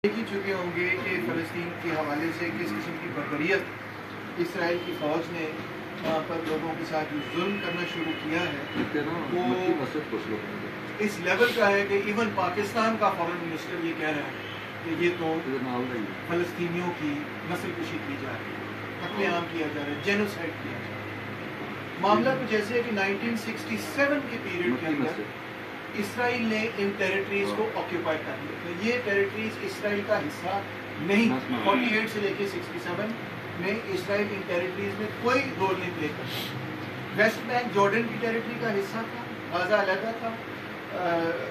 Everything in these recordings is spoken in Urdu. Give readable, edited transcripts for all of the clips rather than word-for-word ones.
دیکھ ہی چکے ہوں گے کہ فلسطین کے حوالے سے کس قسم کی بربریت اسرائیل کی فوج نے وہاں پر لوگوں کے ساتھ جو ظلم کرنا شروع کیا ہے وہ اس لیول کا ہے کہ ایون پاکستان کا فارن منسٹر یہ کہہ رہا ہے کہ یہ تو فلسطینیوں کی نسل کشی کی جا رہی ہے، قتل عام کیا جا رہا ہے، جینوسائڈ کیا جا رہا ہے۔ معاملہ کچھ ایسے ہے کہ 1967 کے پیریڈ کے اندر اسرائیل نے ان ٹیریٹریز کو آکیوپائی کر لیا تھا۔ یہ ٹیریٹریز اسرائیل کا حصہ نہیں، 48 سے لے کے 67 میں اسرائیل ان ٹیریٹریز میں کوئی رول نہیں پلے کرتا۔ ویسٹ بینک جارڈن کی ٹیریٹری کا حصہ تھا، غزہ علیحدہ تھا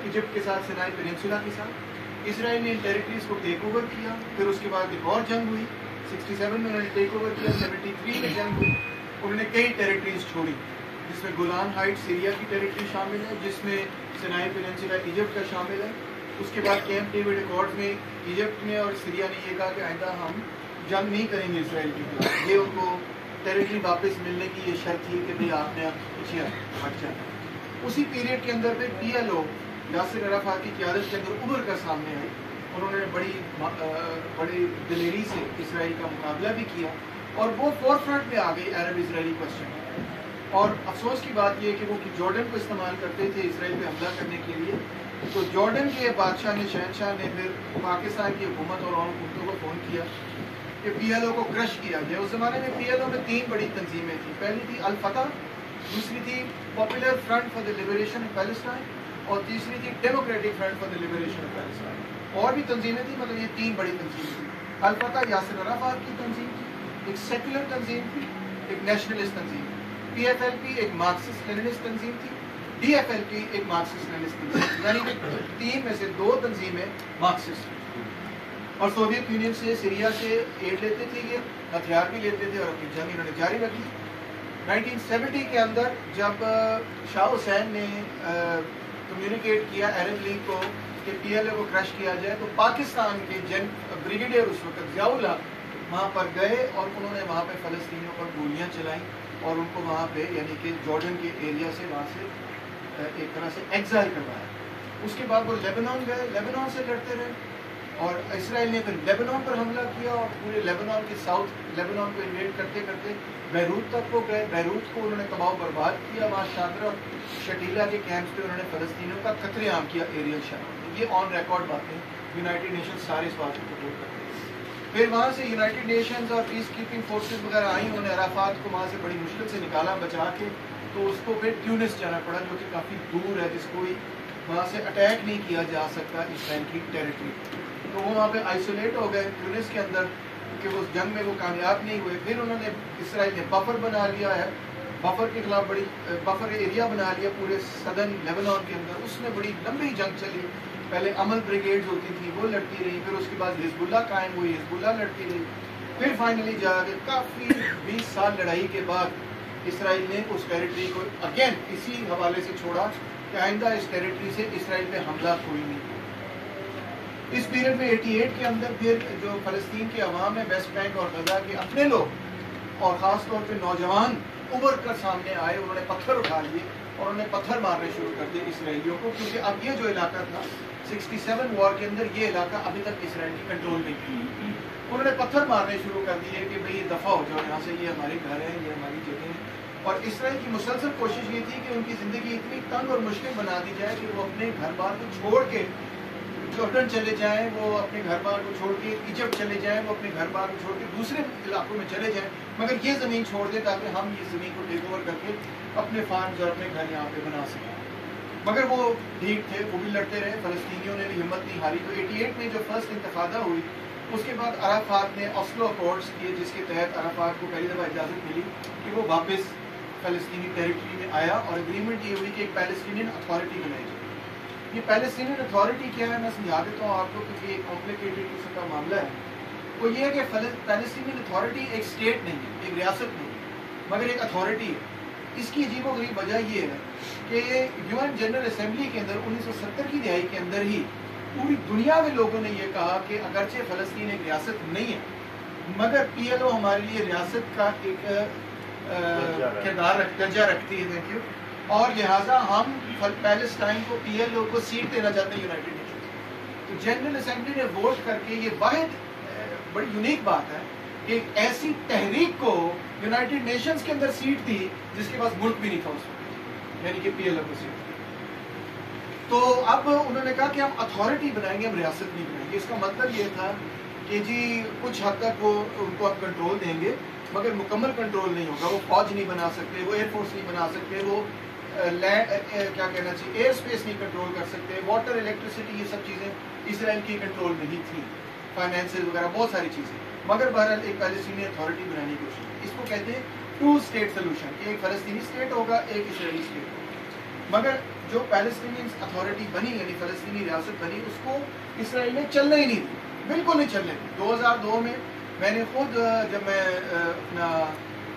ایجپٹ کے ساتھ، سینائی پیننسولا کے ساتھ۔ اسرائیل نے ان ٹیریٹریز کو ٹیک اوور کیا، پھر اس کے بعد ایک اور جنگ ہوئی، 67 میں انہوں نے ٹیک اوور کیا، 73 میں جنگ ہوئی، انہوں نے کئی ٹیریٹریز چھوڑی، جس میں گولان ہائٹ سیریا کی ٹیریٹری شامل ہے، جس میں سینائی پیننسولا ایجپٹ کا شامل ہے۔ اس کے بعد کیمپ ڈیوڈ ایکارڈز میں ایجپٹ نے اور سیریا نے یہ کہا کہ آئندہ ہم جنگ نہیں کریں گے اسرائیل کے خلاف، یہ ان کو ٹیریٹری واپس ملنے کی یہ شرط تھی کہ بھئی آپ نے اب پیچھے ہٹ جانا۔ اسی پیریڈ کے اندر پھر P L O Yasir Arafat کی قیادت کے اندر ابھر کر سامنے آئی، انہوں نے بڑی دلیری سے اسرائیل کا مقابلہ بھی کیا اور وہ فور فرنٹ میں آ گئی عرب اسرائیلی کوسچن۔ اور افسوس کی بات یہ ہے کہ وہ جارڈن کو استعمال کرتے تھے اسرائیل پہ حملہ کرنے کے لیے، تو جارڈن کے بادشاہ نے، شہنشاہ نے پھر پاکستان کی حکومت اور حکومتوں کو فون کیا کہ پی ایل او کو کرش کیا جائے۔ اس زمانے میں پی ایل او میں 3 بڑی تنظیمیں تھیں، پہلی تھی الفتح، دوسری تھی popular front for the liberation of Palestine اور تیسری تھی democratic front for the liberation of Palestine. اور بھی تنظیمیں تھیں، مطلب یہ 3 بڑی تنظیمیں تھیں۔ الفتح یاسر عرفات کی تنظیم تھی، ایک سیکولر تنظیم تھی، ایک نیشنلسٹ تنظیم تھی۔ پی ایف ایل پی ایک مارکسسٹ لیننسٹ تنظیم تھی، ڈی ایف ایل پی ایک مارکسسٹ لیننسٹ تنظیم تھی، یعنی کہ 3 میں سے 2 تنظیمیں مارکسسٹ تھیں۔ اور سوویت یونین سے، سیریا سے ایڈ لیتے تھے، یہ ہتھیار بھی لیتے تھے اور اپنی جنگ انہوں نے جاری رکھی۔ 1970 کے اندر جب شاہ حسین نے کمیونیکیٹ کیا عرب لیگ کو کہ پی ایل اے کو کرش کیا جائے، تو پاکستان کے بریگیڈیئر اس وقت ضیاء الحق وہاں پر گئے اور انہوں نے وہاں پہ فلسطینیوں پر گولیاں چلائیں اور ان کو وہاں پہ یعنی کہ جارڈن کے ایریا سے وہاں سے ایک طرح سے ایگزائل کروایا۔ اس کے بعد وہ لیبنان گئے، لیبنان سے لڑتے رہے اور اسرائیل نے پھر لیبنان پر حملہ کیا اور پورے لیبنان کے ساؤتھ لیبنان کو انویڈ کرتے کرتے بیروت تک وہ گئے۔ بیروت کو انہوں نے تباہ و برباد کیا، وہاں شادرہ اور شٹیلا کے کیمپس پہ انہوں نے فلسطینیوں کا قتل عام کیا ایریل شرم۔ یہ آن ریکارڈ باتیں، یونائٹڈ نیشن سارے اس بات کو سپورٹ کرتے ہیں۔ پھر وہاں سے یونائٹڈ نیشنز اور پیس کیپنگ فورسز وغیرہ آئیں، انہوں نے عرفات کو وہاں سے بڑی مشکل سے نکالا بچا کے، تو اس کو پھر ٹیونس جانا پڑا جو کہ کافی دور ہے، جس کو وہاں سے اٹیک نہیں کیا جا سکتا اسرائیل کی ٹیریٹری، تو وہ وہاں پہ آئسولیٹ ہو گئے ٹیونس کے اندر کہ وہ جنگ میں وہ کامیاب نہیں ہوئے۔ پھر انہوں نے اسرائیل نے بفر بنا لیا ہے، بفر کے خلاف بڑی بفر ایریا بنا لیا پورے سدرن لیبنان کے اندر، اس میں بڑی لمبی جنگ چلی۔ پہلے عمل بریگیڈز ہوتی تھی، وہ لڑتی رہی، پھر اس کے بعد حزب اللہ قائم ہوئی، حزب اللہ لڑتی رہی، پھر فائنلی جا کے کافی 20 سال لڑائی کے بعد اسرائیل نے اس ٹیریٹری کو اگین اسی حوالے سے چھوڑا کہ آئندہ اس ٹیریٹری سے اسرائیل پہ حملہ کوئی نہیں۔ اس پیریڈ میں 88 کے اندر پھر جو فلسطین کے عوام ہے، ویسٹ بینک اور غزہ کے اپنے لوگ اور خاص طور پہ نوجوان ابھر کر سامنے آئے، انہوں نے پتھر اٹھا لیے اور انہوں نے پتھر مارنے شروع کر دیے اسرائیلیوں کو، کیونکہ اب یہ جو علاقہ تھا 67 وار کے اندر، یہ علاقہ ابھی تک اسرائیل کی کنٹرول نہیں تھی۔ انہوں نے پتھر مارنے شروع کر دیے کہ بھئی یہ دفع ہو جاؤ یہاں سے، یہ ہمارے گھر ہیں، یہ ہماری جگہ ہیں۔ اور اسرائیل کی مسلسل کوشش یہ تھی کہ ان کی زندگی اتنی تنگ اور مشکل بنا دی جائے کہ وہ اپنے گھر بار کو چھوڑ کے جارڈن چلے جائیں، وہ اپنے گھر بار کو چھوڑ کے ایجپٹ چلے جائیں، وہ اپنے گھر بار کو چھوڑ کے دوسرے علاقوں میں چلے جائیں، مگر یہ زمین چھوڑ دیں تاکہ ہم یہ زمین کو ٹیک اوور کر کے اپنے فارمز اور اپنے گھر یہاں پہ بنا سکیں۔ مگر وہ ٹھیک تھے، وہ بھی لڑتے رہے، فلسطینیوں نے بھی ہمت نہیں ہاری۔ تو 88 میں جو فرسٹ انتفاضہ ہوئی، اس کے بعد عرفات نے اوسلو اکارڈز کیے، جس کے تحت عرفات کو پہلی دفعہ اجازت ملی کہ وہ واپس فلسطینی ٹیریٹری میں آیا، اور اگریمنٹ یہ ہوئی کہ ایک پیلسٹینین اتھارٹی بنائی جائے۔ یہ پیلسٹینین اتھارٹی کیا ہے میں سمجھا دیتا ہوں آپ کو، کیونکہ یہ کمپلیکیٹڈ قسم کا معاملہ ہے۔ وہ یہ ہے کہ پیلسٹینین اتھارٹی ایک اسٹیٹ نہیں ہے، ایک ریاست نہیں ہے، مگر ایک اتھارٹی ہے۔ اس کی عجیب و غریب وجہ یہ ہے کہ یو این جنرل اسمبلی کے اندر 1970 کی دہائی کے اندر ہی پوری دنیا میں لوگوں نے یہ کہا کہ اگرچہ فلسطین ایک ریاست نہیں ہے، مگر پی ایل او ہمارے لیے ریاست کا ایک کردار درجہ رکھتی ہے، تھینک یو، اور لہٰذا ہم پیلسٹائن کو پی ایل او کو سیٹ دینا چاہتے ہیں یونائٹڈ نیشن۔ تو جنرل اسمبلی نے ووٹ کر کے یہ واحد بڑی یونیک بات ہے کہ ایک ایسی تحریک کو یونائٹڈ نیشنز کے اندر سیٹ تھی جس کے پاس ملک بھی نہیں تھا اس وقت، یعنی کہ پی ایل او کو سیٹ تھی. تو اب انہوں نے کہا کہ ہم اتھارٹی بنائیں گے، ہم ریاست نہیں بنائیں گے. اس کا مطلب یہ تھا کہ جی کچھ حد تک وہ ان کو ہم کنٹرول دیں گے مگر مکمل کنٹرول نہیں ہوگا. وہ فوج نہیں بنا سکتے، وہ ایئر فورس نہیں بنا سکتے، وہ لینڈ کیا کہنا چاہیے ایئر اسپیس نہیں کنٹرول کر سکتے، واٹر الیکٹریسٹی یہ سب چیزیں اسرائیل کی کنٹرول میں نہیں تھیں، فائنینسز وغیرہ بہت ساری چیزیں. مگر بہرحال ایک فلسطینی اتھارٹی بنانے کی کوشش. اس کو کہتے ہیں ٹو اسٹیٹ سولوشن، کہ ایک فلسطینی اسٹیٹ ہوگا، ایک اسرائیلی اسٹیٹ ہوگا. مگر جو پیلسٹینین اتھارٹی بنی یعنی فلسطینی ریاست بنی اس کو اسرائیل نے چلنا ہی نہیں دی، بالکل نہیں چلنے دی. 2002 میں میں نے خود جب میں اپنا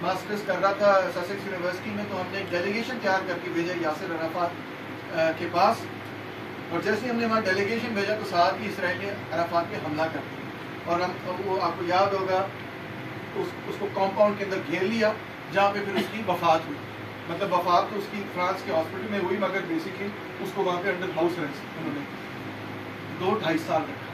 ماسٹرز کر رہا تھا سسیکس یونیورسٹی میں تو ہم نے ایک ڈیلیگیشن تیار کر کے بھیجا یاسر عرفات کے پاس، اور جیسے ہم نے وہاں ڈیلیگیشن بھیجا تو ساتھ ہی اسرائیل نے عرفات پہ حملہ کر دیا. اور ہم وہ آپ کو یاد ہوگا اس کو کمپاؤنڈ کے اندر گھیر لیا جہاں پہ پھر اس کی وفات ہوئی. مطلب وفات تو اس کی فرانس کے ہاسپٹل میں ہوئی مگر بیسکلی اس کو وہاں پہ انڈر ہاؤس ارسٹ انہوں نے 2-2.5 سال رکھا.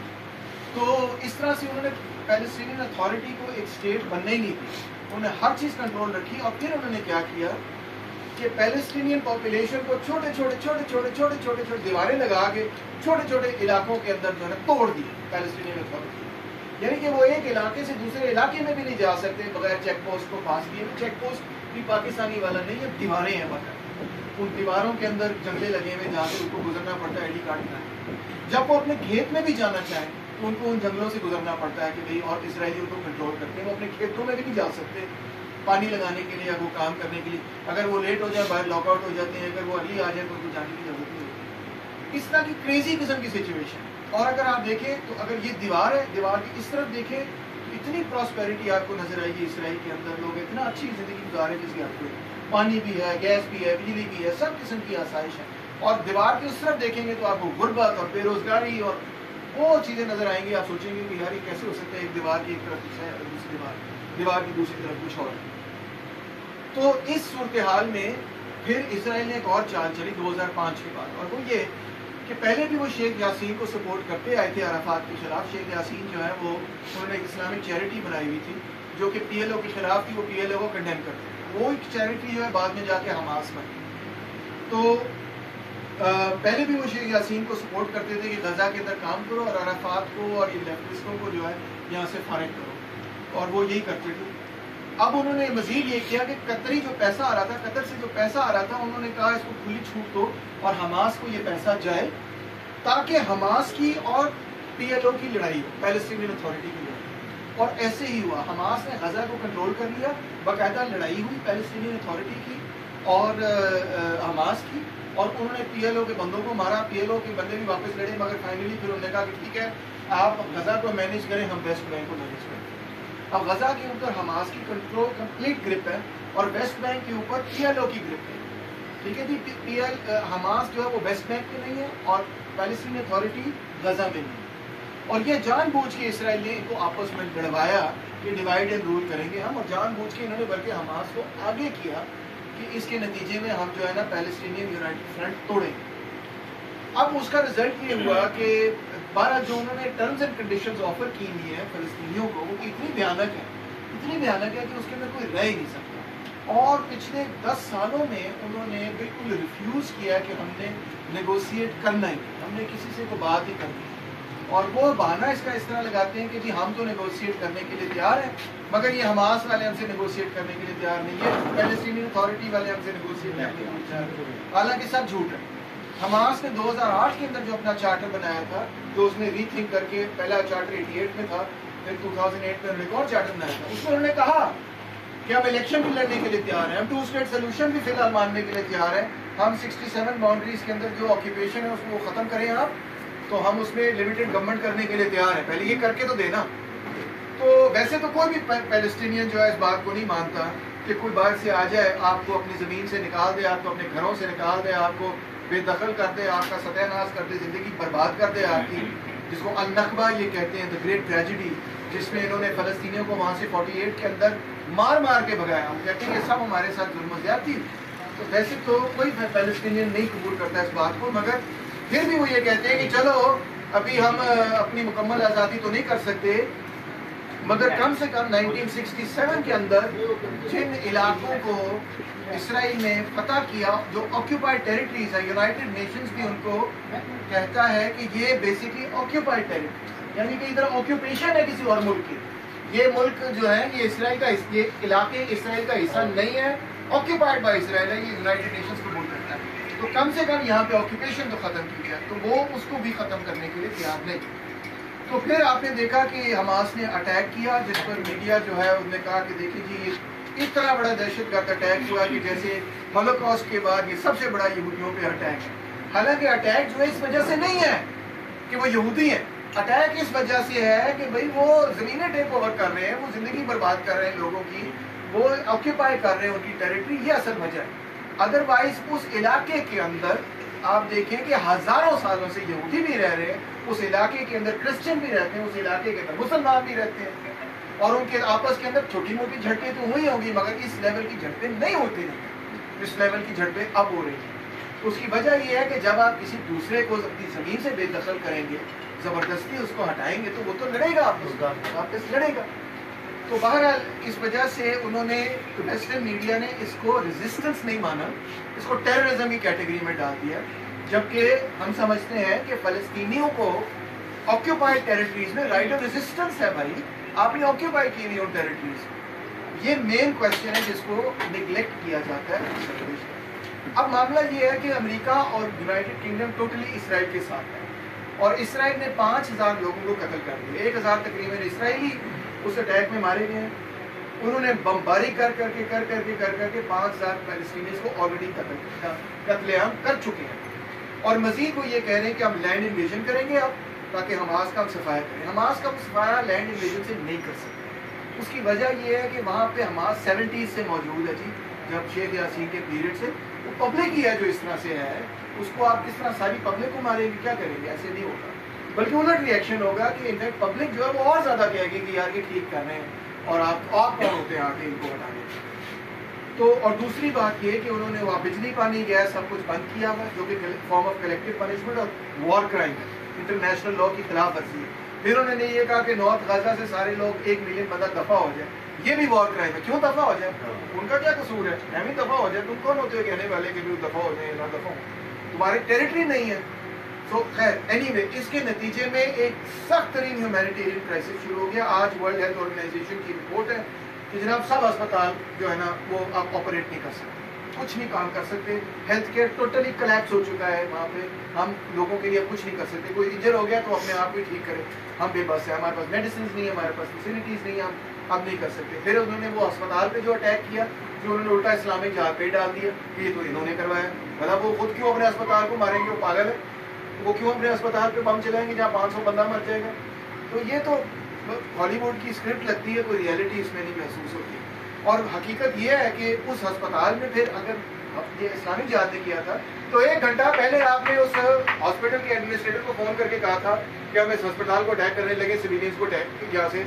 تو اس طرح سے انہوں نے پیلسٹینین اتھارٹی کو ایک اسٹیٹ بننے ہی نہیں دی، انہوں نے ہر چیز کنٹرول رکھی. اور پھر انہوں نے کیا کیا کہ پیلسٹینین پاپولیشن کو چھوٹے چھوٹے دیواریں لگا کے چھوٹے چھوٹے علاقوں کے اندر جو ہے نا توڑ دیے پیلسٹینین اتھارٹی. یعنی کہ وہ ایک علاقے سے دوسرے علاقے میں بھی نہیں جا سکتے بغیر چیک پوسٹ کو پاس کیے. چیک پوسٹ بھی پاکستانی والا نہیں ہے، دیواریں ہیں باقاعدہ، ان دیواروں کے اندر جنگلے لگے ہوئے جہاں سے ان کو گزرنا پڑتا ہے آئی ڈی کارڈ بنانے. جب وہ اپنے کھیت میں بھی جانا چاہیں تو ان کو ان جنگلوں سے گزرنا پڑتا ہے کہ بھئی، اور اسرائیلی ان کو کنٹرول کرتے ہیں، وہ اپنے کھیتوں میں بھی نہیں جا سکتے پانی لگانے کے لیے یا وہ کام کرنے کے لیے. اگر وہ لیٹ ہو جائے باہر لاک آؤٹ ہو جاتے ہیں، اگر وہ ابھی آ جائے تو ان کو جانے کی ضرورت نہیں ہوتی. اس طرح کی کریزی قسم کی سچویشن. اور اگر آپ دیکھیں تو اگر یہ دیوار ہے، دیوار کی اس طرف دیکھیں اتنی پراسپیرٹی آپ کو نظر آئے گی اسرائیل کے اندر. لوگ اتنا اچھی زندگی گزارے جس کی آپ کو پانی بھی ہے، گیس بھی ہے، بجلی بھی ہے، سب قسم کی آسائش ہے. اور دیوار کی اس طرف دیکھیں گے تو آپ کو غربت اور بے روزگاری اور وہ چیزیں نظر آئیں گی. آپ سوچیں گے کہ یار یہ کیسے ہو سکتا ہے، ایک دیوار کی ایک طرف کچھ ہے اور دوسری دیوار کی دوسری طرف کچھ اور ہے. تو اس صورتحال میں پھر اسرائیل نے ایک اور چال چلی 2005 کے بعد، اور وہ یہ کہ پہلے بھی وہ شیخ یاسین کو سپورٹ کرتے آئے تھے عرفات کے خلاف. شیخ یاسین جو ہے وہ انہوں نے ایک اسلامک چیریٹی بنائی ہوئی تھی جو کہ پی ایل او کے خلاف تھی. وہ پی ایل او کو کنڈیم کرتے تھے. وہ ایک چیریٹی جو ہے بعد میں جا کے حماس بنی. تو پہلے بھی وہ شیخ یاسین کو سپورٹ کرتے تھے کہ غزہ کے اندر کام کرو اور عرفات کو اور یہ لیفٹسٹوں کو جو ہے یہاں سے فارغ کرو، اور وہ یہی کرتے تھے. اب انہوں نے مزید یہ کیا کہ قطری جو پیسہ آ رہا تھا، قطر سے جو پیسہ آ رہا تھا، انہوں نے کہا اس کو کھلی چھوٹ دو اور حماس کو یہ پیسہ جائے تاکہ حماس کی اور پی ایل او کی لڑائی ہو، پیلسٹینین اتھارٹی کی لڑائی. اور ایسے ہی ہوا. حماس نے غزہ کو کنٹرول کر لیا، باقاعدہ لڑائی ہوئی پیلسٹینین اتھارٹی کی اور حماس کی، اور انہوں نے پی ایل او کے بندوں کو مارا. پی ایل او کے بندے بھی واپس لڑے مگر فائنلی پھر انہوں نے کہا کہ ٹھیک ہے آپ غزہ کو مینیج کریں، ہم ویسٹ بینک کو مینیج کریں. اب غزہ کے اوپر حماس کی کنٹرول کمپلیٹ گرپ ہے اور ویسٹ بینک کے اوپر پی ایل او کی گرپ ہے. ٹھیک ہے جی، حماس جو ہے وہ ویسٹ بینک میں نہیں ہے اور پیلسٹینین اتھارٹی غزہ میں نہیں ہے. اور یہ جان بوجھ کے اسرائیل نے ان کو آپس میں لڑوایا کہ ڈیوائڈ اینڈ رول کریں گے ہم، اور جان بوجھ کے انہوں نے بلکہ حماس کو آگے کیا کہ اس کے نتیجے میں ہم جو ہے نا پیلسٹینین یونائٹڈ فرنٹ توڑیں. اب اس کا رزلٹ یہ ہوا کہ 12 جو انہوں نے ٹرمز اینڈ کنڈیشنز آفر کی ہوئی ہیں فلسطینیوں کو، وہ اتنی بھیانک ہے کہ اس کے اندر کوئی رہ ہی نہیں سکتا. اور پچھلے 10 سالوں میں انہوں نے بالکل ریفیوز کیا کہ ہم نے نیگوشیٹ کرنا ہی، ہم نے کسی سے کوئی بات ہی کرنی. اور وہ بہانہ اس کا اس طرح لگاتے ہیں کہ جی ہم تو نیگوشیٹ کرنے کے لیے تیار ہیں مگر یہ حماس والے ہم سے نیگوشیٹ کرنے کے لیے تیار نہیں ہے، پیلسٹینین اتھارٹی والے ہم سے نیگوشیٹ کرنے کے لیے تیار نہیں. حالانکہ سب جھوٹ ہے. حماس نے 2008 کے اندر جو اپنا چارٹر بنایا تھا، جو اس نے ری تھنک کر کے، پہلا چارٹر 88 میں تھا، پھر 2008 میں ایک اور چارٹر بنایا تھا، اس میں انہوں نے کہا کہ ہم الیکشن بھی لڑنے کے لیے تیار ہیں، ہم 2 اسٹیٹ سولوشن بھی فی الحال ماننے کے لیے تیار ہیں، ہم 67 باؤنڈریز کے اندر جو آکیوپیشن ہے اس کو ختم کریں آپ، تو ہم اس میں لمیٹڈ گورنمنٹ کرنے کے لیے تیار ہیں، پہلے یہ کر کے تو دینا. تو ویسے تو کوئی بھی پیلسٹینین جو ہے اس بات کو نہیں مانتا کہ کوئی باہر سے آ جائے آپ کو اپنی زمین سے نکال دے، آپ کو اپنے گھروں سے نکال دے، آپ کو بے دخل کر دے، آپ کا ستیہ ناش کر دے، زندگی برباد کر دے آپ کی، جس کو النخبہ یہ کہتے ہیں، دا گریٹ ٹریجڈی، جس میں انہوں نے فلسطینیوں کو وہاں سے 48 کے اندر مار کے بھگایا. ہم کہتے ہیں کہ سب ہمارے ساتھ ظلم و زیادتی. تو ویسے تو کوئی پیلسٹینین نہیں قبول کرتا اس بات کو، مگر پھر بھی وہ یہ کہتے ہیں کہ چلو ابھی ہم اپنی مکمل آزادی تو نہیں کر سکتے، مگر کم سے کم 1967 کے اندر جن علاقوں کو اسرائیل نے فتح کیا، جو آکیوپائڈ ٹیریٹریز ہیں، یونائٹڈ نیشنز بھی ان کو کہتا ہے کہ یہ بیسیکلی آکیوپائڈ ٹیریٹریز، یعنی کہ ادھر آکیوپیشن ہے کسی اور ملک کی. یہ ملک جو ہے یہ اسرائیل کا، یہ علاقے اسرائیل کا حصہ نہیں ہے، آکیوپائڈ بائی اسرائیل ہے، یہ یونائٹڈ نیشنز قبول کرتا ہے. تو کم سے کم یہاں پہ آکیوپیشن تو ختم کی گیا، تو وہ اس کو بھی ختم کرنے کے لیے تیار نہیں. تو پھر آپ نے دیکھا کہ حماس نے اٹیک کیا، جس پر میڈیا جو ہے انہوں نے کہا کہ دیکھیں جی اتنا بڑا دہشت گرد اٹیک ہوا کہ جیسے ہولوکاسٹ کے بعد یہ سب سے بڑا یہودیوں پہ اٹیک ہے. حالانکہ اٹیک جو ہے اس وجہ سے نہیں ہے کہ وہ یہودی ہیں، اٹیک اس وجہ سے ہے کہ بھئی وہ زمینیں ٹیک اوور کر رہے ہیں، وہ زندگی برباد کر رہے ہیں لوگوں کی، وہ آکیوپائی کر رہے ہیں ان کی ٹیریٹری، یہ اصل وجہ ہے. ادروائز اس علاقے کے اندر آپ دیکھیں کہ ہزاروں سالوں سے یہودی بھی رہ رہے ہیں، اس علاقے کے اندر کرسچن بھی رہتے ہیں، اس علاقے کے اندر مسلمان بھی رہتے ہیں، اور ان کے آپس کے اندر چھوٹی موٹی جھڑپیں تو ہوئی ہوں گی، مگر اس لیول کی جھڑپیں نہیں ہوتی ہیں، اس لیول کی جھڑپیں اب ہو رہی ہیں. اس کی وجہ یہ ہے کہ جب آپ کسی دوسرے کو اپنی زمین سے بے دخل کریں گے، زبردستی اس کو ہٹائیں گے، تو وہ تو لڑے گا واپس لڑے گا. تو بہرحال اس وجہ سے انہوں نے، ویسٹرن میڈیا نے اس کو ریزسٹنس نہیں مانا، اس کو ٹیررزم کی کیٹیگری میں ڈال دیا، جبکہ ہم سمجھتے ہیں کہ فلسطینیوں کو آکیوپائڈ ٹیریٹریز میں رائٹ آف ریزسٹنس ہے. بھائی آپ نے آکیوپائی کی نہیں ان ٹیریٹریز، یہ مین کوشچن ہے جس کو نگلیکٹ کیا جاتا ہے. اب معاملہ یہ ہے کہ امریکہ اور یونائٹڈ کنگڈم ٹوٹلی اسرائیل کے ساتھ ہے، اور اسرائیل نے 5000 لوگوں کو قتل کر دیا، 1000 تقریباً اسرائیلی اس اٹیک میں مارے گئے ہیں. انہوں نے بمباری کر کے 5000 فلسطینیز کو آلریڈی قتل عام کر چکے ہیں، اور مزید وہ یہ کہہ رہے ہیں کہ ہم لینڈ انویژن کریں گے اب، تاکہ حماس کا ہم صفایا کریں. حماس کا صفایا لینڈ انویژن سے نہیں کر سکتے. اس کی وجہ یہ ہے کہ وہاں پہ حماس 70s سے موجود ہے جی، جب شیخ یاسین کے پیریڈ سے. وہ پبلک ہی ہے جو اس طرح سے ہے، اس کو آپ کس طرح ساری پبلک کو ماریں گے، کیا کریں گے؟ ایسے نہیں ہوگا، بلکہ الٹ ریئیکشن ہوگا کہ انفیکٹ پبلک جو ہے وہ اور زیادہ کہے گی کہ یار یہ ٹھیک کر رہے ہیں، اور آپ کون ہوتے ہیں آگے ان کو ہٹانے. تو اور دوسری بات یہ کہ انہوں نے وہاں بجلی پانی گیس سب کچھ بند کیا ہوا، جو کہ فارم آف کلیکٹیو پنشمنٹ اور وار کرائم ہے، انٹرنیشنل لا کی خلاف ورزی ہے. پھر انہوں نے یہ کہا کہ نارتھ غزہ سے سارے لوگ 1 ملین بندہ دفع ہو جائے، یہ بھی وار کرائم ہے. کیوں دفع ہو جائے؟ ان کا کیا قصور ہے؟ ہم ہی دفع ہو جائے. تم کون ہوتے ہو کہنے والے کہ دفع ہو جائیں نہ دفع ہو؟ تمہاری ٹیریٹری نہیں ہے. تو خیر اینی وے، اس کے نتیجے میں ایک سخت ترین ہیومینیٹیرین کرائسس شروع ہو گیا. آج ورلڈ ہیلتھ آرگنائزیشن کی رپورٹ ہے کہ جناب سب اسپتال جو ہے نا وہ آپ آپریٹ نہیں کر سکتے، کچھ نہیں کام کر سکتے. ہیلتھ کیئر ٹوٹلی کلیپس ہو چکا ہے وہاں پہ. ہم لوگوں کے لیے کچھ نہیں کر سکتے. کوئی انجر ہو گیا تو اپنے آپ ہی ٹھیک کرے، ہم بے بس ہے. ہمارے پاس میڈیسنز نہیں ہے، ہمارے پاس فیسلٹیز نہیں ہیں، ہم اب نہیں کر سکتے. پھر انہوں نے وہ اسپتال پہ جو اٹیک کیا، جو انہوں نے الٹا اسلامک جہاد پہ ڈال دیا کہ یہ تو انہوں نے کروایا. مطلب وہ خود کیوں اپنے اسپتال کو ماریں گے؟ وہ پاگل ہے. وہ کیوں اپنے اسپتال پہ بم چلائیں گے جہاں 500 بندہ مر جائے گا؟ تو یہ تو ہالی ووڈ کی اسکرپٹ لگتی ہے، کوئی ریئلٹی اس میں نہیں محسوس ہوتی. اور حقیقت یہ ہے کہ اس ہسپتال میں پھر اگر یہ اسلامک جہاد نے کیا تھا تو 1 گھنٹہ پہلے آپ نے اس ہاسپٹل کے ایڈمنسٹریٹر کو فون کر کے کہا تھا کہ ہم اس ہسپتال کو اٹیک کرنے لگے، سویلینز کو اٹیک یہاں سے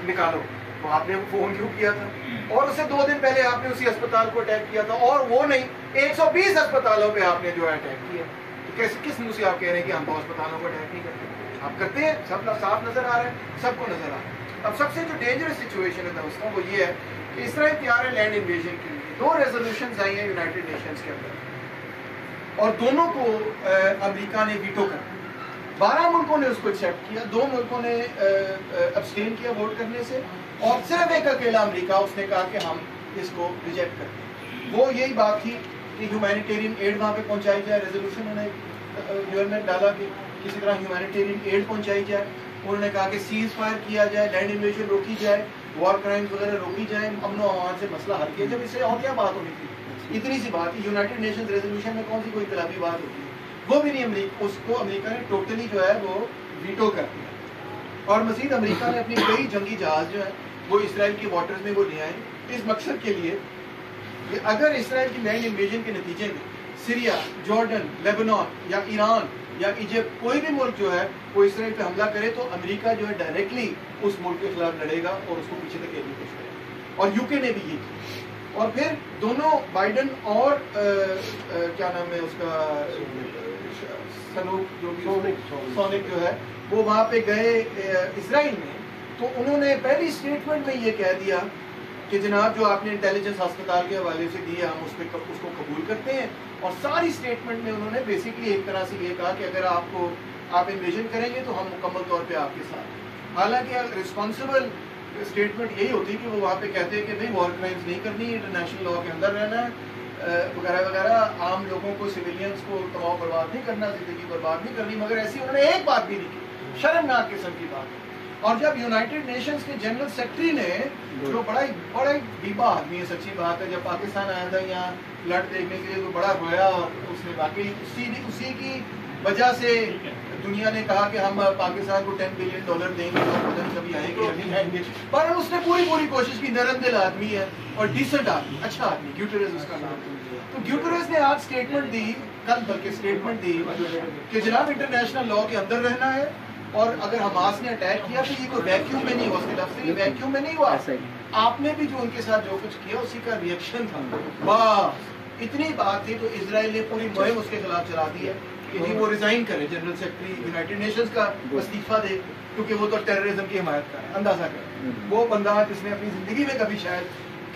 نکالو. تو آپ نے فون کیوں کیا تھا؟ اور اس سے 2 دن پہلے آپ نے اسی ہسپتال کو اٹیک کیا تھا، اور وہ نہیں 120 ہسپتالوں پہ آپ نے جو ہے اٹیک کیا. تو کس منہ سے آپ کہہ رہے ہیں کہ ہم تو ہسپتالوں کو اٹیک نہیں کرتے؟ آپ کرتے ہیں، سب صاف نظر آ رہا ہے، سب کو نظر آ رہا ہے. اب سب سے جو ڈینجرس سچویشن ہے دوستوں وہ یہ ہے کہ اسرائیل تیار ہے لینڈ انویژن کے لیے. 2 ریزولوشنز آئی ہیں یونائٹڈ نیشنز کے اندر، اور دونوں کو امریکہ نے ویٹو کر دیا. 12 ملکوں نے اس کو ایکسیپٹ کیا، 2 ملکوں نے ابسٹین کیا ووٹ کرنے سے، اور صرف ایک اکیلا امریکہ اس نے کہا کہ ہم اس کو ریجیکٹ کرتے ہیں. وہ یہی بات تھی کہ ہیومینیٹیرین ایڈ وہاں پہ پہنچائی جائے. ریزولوشن انہوں نے جو میں ڈالا کہ کسی طرح ہیومینیٹیرین ایڈ پہنچائی جائے. انہوں نے کہا کہ سیز فائر کیا جائے، لینڈ انویژن روکی جائے، وار کرائمز وغیرہ روکی جائیں، امن و امان سے مسئلہ حل کیا. جب اس سے اور کیا بات ہونی تھی؟ اتنی سی بات ہے. یونائٹڈ نیشنز ریزولوشن میں کون سی کوئی انقلابی بات ہوتی ہے؟ وہ بھی نہیں. اس کو امریکہ نے ٹوٹلی جو ہے وہ ویٹو کر دیا. اور مزید امریکہ نے اپنی کئی جنگی جہاز جو ہیں وہ اسرائیل کے واٹرز میں وہ لے آئے اس مقصد کے لیے کہ اگر اسرائیل کی لینڈ انویژن کے نتیجے میں سیریا، جارڈن، لیبنان یا ایران یا ایجپٹ کوئی بھی ملک جو ہے وہ اسرائیل پہ حملہ کرے تو امریکہ جو ہے ڈائریکٹلی اس ملک کے خلاف لڑے گا اور اس کو پیچھے دھکیلنے کی کوشش کرے گا. اور یو کے نے بھی یہ کی. اور پھر دونوں بائیڈن اور کیا نام ہے اس کا سونک جو ہے وہ وہاں پہ گئے اسرائیل میں. تو انہوں نے پہلی اسٹیٹمنٹ میں یہ کہہ دیا کہ جناب جو آپ نے انٹیلیجنس ہسپتال کے حوالے سے دی ہے ہم اس کو قبول کرتے ہیں. اور ساری اسٹیٹمنٹ میں انہوں نے بیسکلی ایک طرح سے یہ کہا کہ اگر آپ انویژن کریں گے تو ہم مکمل طور پہ آپ کے ساتھ. حالانکہ رسپانسبل اسٹیٹمنٹ یہی ہوتی کہ وہ وہاں پہ کہتے ہیں کہ نہیں وار کرائمز نہیں کرنی, انٹرنیشنل لا کے اندر رہنا ہے وغیرہ وغیرہ, عام لوگوں کو سویلینز کو تباہ برباد نہیں کرنا, زندگی برباد نہیں کرنی. مگر ایسی انہوں نے ایک بات بھی نہیں کی, شرمناک قسم کی بات. اور جب یونائٹڈ نیشنز کے جنرل سیکرٹری نے جو بڑا بیبا آدمی ہے, سچی بات ہے, جب پاکستان آیا تھا یہاں بلڈ دیکھنے کے لیے تو بڑا رویا, اور اس نے واقعی اسی کی وجہ سے دنیا نے کہا کہ ہم پاکستان کو $10 بلین دیں گے اور پتہ کبھی آئیں گے یا نہیں آئیں گے. پر اس نے پوری کوشش کی, نرم دل آدمی ہے اور ڈیسنٹ آدمی, اچھا آدمی, گیوٹریز اس کا نام. تو گیوٹریز نے آج اسٹیٹمنٹ دی, کل بلکہ اسٹیٹمنٹ دی کہ جناب انٹرنیشنل لا کے اندر رہنا ہے, اور اگر حماس نے اٹیک کیا تو یہ کوئی ویکیوم میں نہیں ہوا, اس کے لفظ یہ ویکیوم میں نہیں ہوا, آپ نے بھی جو ان کے ساتھ جو کچھ کیا اسی کا ریئیکشن تھا. بس اتنی بات تھی. تو اسرائیل نے پوری مہم اس کے خلاف چلا دی ہے کہ جی وہ ریزائن کرے, جنرل سیکرٹری یونائٹڈ نیشنز کا استعفیٰ دے, کیونکہ وہ تو ٹیررزم کی حمایت کر ہے. اندازہ کر, وہ بندہ جس نے اپنی زندگی میں کبھی شاید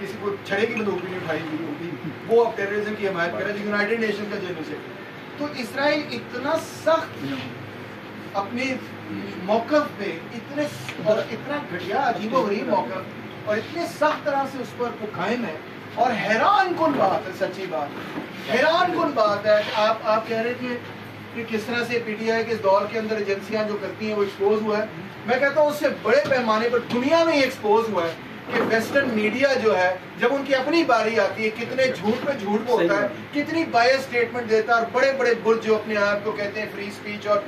کسی کو چھڑے کی بندوق بھی نہیں اٹھائی ہوئی ہوگی, وہ اب ٹیررزم کی حمایت کرے جو یونائٹڈ نیشنز کا جنرل سیکرٹری. تو اسرائیل اتنا سخت اپنے موقف پہ اتنا گھٹیا عجیب و غریب موقف اور اتنے سخت طرح سے اس پر قائم ہے. اور حیران کن بات ہے, سچی بات, حیران کن بات ہے کہ آپ کہہ رہے تھے کہ کس طرح سے پی ٹی آئی کے اس دور کے اندر ایجنسیاں جو کرتی ہیں وہ ایکسپوز ہوا ہے. میں کہتا ہوں اس سے بڑے پیمانے پر دنیا میں ایکسپوز ہوا ہے کہ ویسٹرن میڈیا جو ہے جب ان کی اپنی باری آتی ہے کتنے جھوٹ پہ جھوٹ بولتا ہے, کتنی بائس اسٹیٹمنٹ دیتا ہے, اور بڑے بڑے برج جو اپنے آپ کو کہتے ہیں فری اسپیچ اور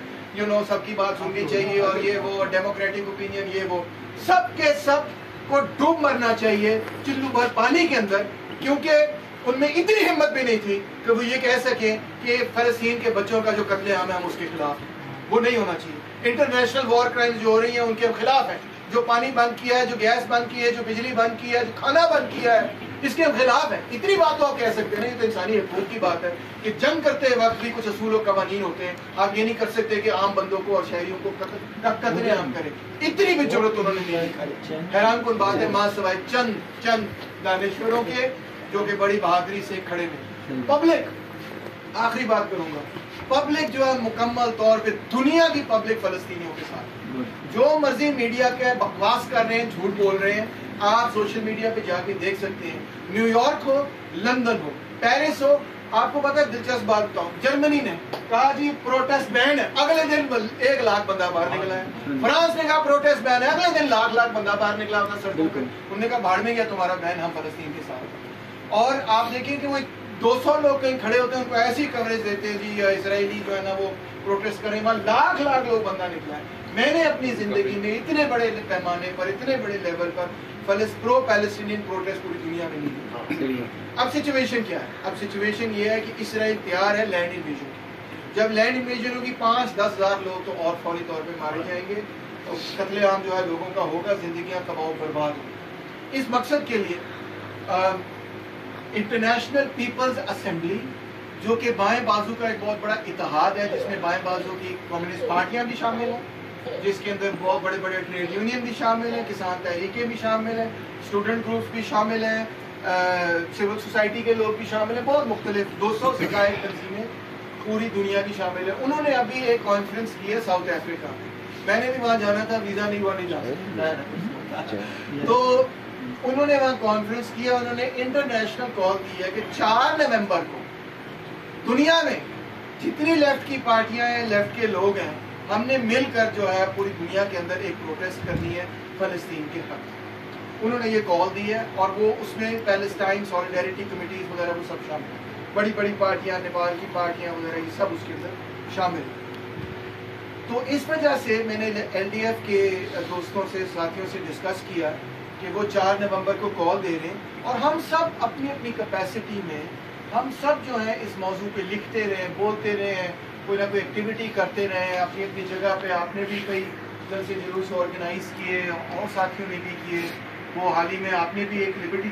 سب کی بات سننی چاہیے اور یہ وہ ڈیموکریٹک اوپینین, یہ وہ سب کے سب کو ڈوب مرنا چاہیے چلو بھر پانی کے اندر, کیونکہ ان میں اتنی ہمت بھی نہیں تھی کہ وہ یہ کہہ سکیں کہ فلسطین کے بچوں کا جو قتل عام ہے ہم اس کے خلاف ہیں. وہ نہیں ہونا چاہیے. انٹرنیشنل وار کرائمز جو ہو رہی ہیں ان کے خلاف ہیں, جو پانی بند کیا ہے, جو گیس بند کی ہے, جو بجلی بند کی ہے, جو کھانا بند کیا ہے, اس کے خلاف ہے. اتنی بات تو آپ کہہ سکتے ہیں, یہ تو انسانی حقوق کی بات ہے کہ جنگ کرتے وقت بھی کچھ اصول و قوانین ہوتے ہیں. آپ یہ نہیں کر سکتے کہ عام بندوں کو اور شہریوں کو قتل عام کریں. اتنی بھی ضرورت انہوں نے نہیں دکھائی. حیران کن بات ہے, ماں سوائے چند دانشوروں کے جو کہ بڑی بہادری سے کھڑے ہوئے. پبلک, آخری بات کروں گا, پبلک جو ہے مکمل طور پہ دنیا کی پبلک فلسطینیوں کے ساتھ جو مرضی میڈیا کے بکواس کر رہے ہیں, جھوٹ بول رہے ہیں, آپ سوشل میڈیا پہ جا کے دیکھ سکتے ہیں. نیو یارک ہو, لندن ہو, پیرس ہو, آپ کو پتا ہے دلچسپ بات بتاؤں, جرمنی نے کہا جی پروٹیسٹ بین ہے, اگلے دن 1 لاکھ بندہ باہر نکلا ہے. فرانس نے کہا پروٹیسٹ بین ہے, اگلے دن لاکھ بندہ باہر نکلا ہوتا سڑکوں پہ. انہوں نے کہا بھاڑ میں گیا تمہارا بین, ہم فلسطین کے ساتھ. اور آپ دیکھیں کہ وہ 200 لوگ کہیں کھڑے ہوتے ہیں, ان کو ایسی کوریج دیتے ہیں جی اسرائیلی جو ہے نا وہ پروٹیسٹ کریں, وہاں لاکھ لوگ بندہ نکلا ہے. میں نے اپنی زندگی میں اتنے بڑے پیمانے پر, اتنے بڑے لیول پر پرو پیلسٹینین پروٹیسٹ پوری دنیا میں نہیں دیکھا. اب سچویشن کیا ہے؟ اب سچویشن یہ ہے کہ اسرائیل تیار ہے لینڈ انویژن کی. جب لینڈ انویژن ہوگی 5-10 ہزار لوگ تو اور فوری طور پہ مارے جائیں گے, قتل عام جو ہے لوگوں کا ہوگا, زندگیاں تباہ و برباد ہوگی. اس مقصد کے لیے انٹرنیشنل پیپلز اسمبلی جو کہ بائیں بازو کا ایک بہت بڑا اتحاد ہے, جس میں بائیں بازو کی کمیونسٹ پارٹیاں بھی شامل ہیں, جس کے اندر بہت بڑے بڑے ٹریڈ یونین بھی شامل ہیں, کسان تحریکیں بھی شامل ہیں, اسٹوڈنٹ گروپس بھی شامل ہیں, سول سوسائٹی کے لوگ بھی شامل ہیں, بہت مختلف 200 سے زائد تنظیمیں پوری دنیا کی شامل ہیں. انہوں نے ابھی ایک کانفرنس کی ہے ساؤتھ افریقہ میں. میں نے بھی وہاں جانا تھا, ویزا نہیں ہوا, نہیں جا سکتا. تو انہوں نے وہاں کانفرنس کیا, انہوں نے انٹرنیشنل کال کی ہے کہ 4 نومبر کو دنیا میں جتنی لیفٹ کی پارٹیاں ہیں, لیفٹ کے لوگ ہیں, ہم نے مل کر جو ہے پوری دنیا کے اندر ایک پروٹیسٹ کرنی ہے فلسطین کے حق. انہوں نے یہ کال دی ہے, اور وہ اس میں پیلسٹائن سولیڈیرٹی کمیٹیز وغیرہ وہ سب شامل ہیں, بڑی بڑی پارٹیاں, نیپال کی پارٹیاں وغیرہ, یہ سب اس کے اندر شامل ہیں. تو اس وجہ سے میں نے ایل ڈی ایف کے دوستوں سے, ساتھیوں سے ڈسکس کیا کہ وہ 4 نومبر کو کال دے رہے ہیں, اور ہم سب اپنی اپنی کیپیسٹی میں ہم سب جو ہیں اس موضوع پہ لکھتے رہے, بولتے رہے, کوئی نہ کوئی ایکٹیویٹی کرتے رہے اپنی اپنی جگہ پہ. آپ نے بھی کئی جلسے جلوس آرگنائز کیے, اور ساتھیوں نے بھی کیے. وہ حال ہی میں آپ نے بھی ایک لبرٹی